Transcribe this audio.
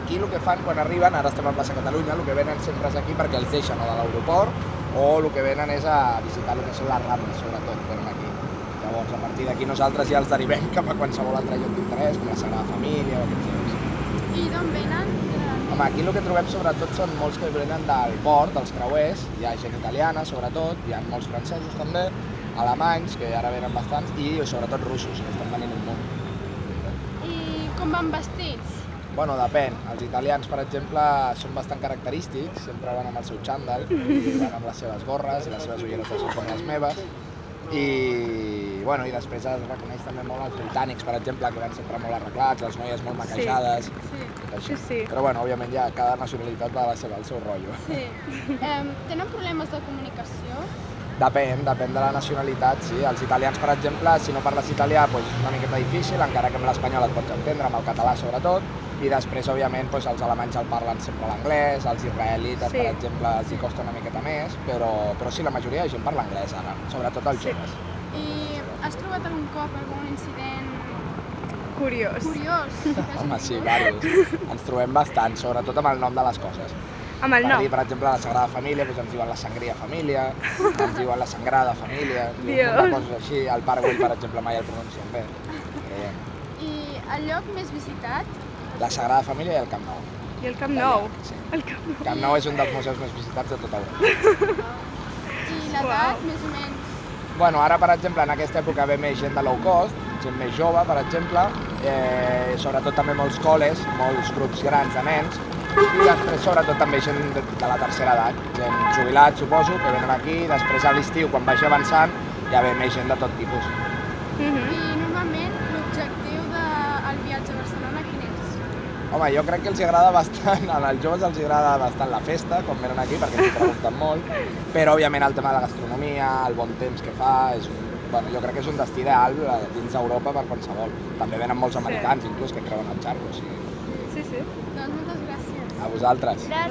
aquí el que fan quan arriben, ara estem a plaça Catalunya, el que venen sempre és aquí perquè els deixen o de l'aeroport o el que venen és a visitar el que són les Rambles, sobretot, venen aquí. Llavors, a partir d'aquí nosaltres ja els derivem cap a qualsevol altre lloc d'interès, com la Sagrada Família o aquests llocs. I d'on venen? Home, aquí el que trobem sobretot són molts que venen del port, dels creuers, hi ha gent italiana sobretot, hi ha molts francesos també, alemanys, que ara venen bastants, i sobretot russos, que estan venint un munt. I com van vestits? Bueno, depèn. Els italians, per exemple, són bastant característics, sempre van amb el seu xandall, i van amb les seves gorres i les seves ulleres de sol com les meves. I després es reconeix també molt els britànics, per exemple, que van sempre molt arreglats, les noies molt maquejades, tot això. Però òbviament ja cada nacionalitat va al seu rotllo. Sí. Tenen problemes de comunicació? Depèn de la nacionalitat, sí. Els italians, per exemple, si no parles italià, és una miqueta difícil, encara que amb l'espanyol et pots entendre, amb el català sobretot, i després, òbviament, els alemanys el parlen sempre l'anglès, els israelites, per exemple, els hi costa una miqueta més, però sí, la majoria de gent parla anglès ara, sobretot els joves. I has trobat algun cop algun incident Curiós. Home, sí, diversos. Ens trobem bastant, sobretot amb el nom de les coses. Amb el nom? Per exemple, la Sagrada Família, ens diuen la Sangria Família, ens diuen la Sangrada Família, diuen coses així. El Pare Güell, per exemple, mai el pronuncien bé. I el lloc més visitat? La Sagrada Família i el Camp Nou. I el Camp Nou? Sí. El Camp Nou. Camp Nou és un dels museus més visitats de tot Europa. I l'edat, més o menys? Bueno, ara, per exemple, en aquesta època ve més gent de low cost, gent més jove, per exemple, sobretot també molts col·les, molts grups grans de nens, i després sobretot també gent de la tercera edat, gent jubilat, suposo, que venen aquí, i després a l'estiu, quan vagi avançant, ja ve més gent de tot tipus. I normalment l'objectiu del viatge a Barcelona quin és? Home, jo crec que els agrada bastant, als joves els agrada bastant la festa, quan venen aquí, perquè ens ho pregunten molt, però òbviament el tema de la gastronomia, el bon temps que fa, jo crec que és un destí ideal dins d'Europa per qualsevol. També venen molts americans, inclús, que creuen el xarco. Sí. Doncs moltes gràcies. A vosaltres. Gràcies.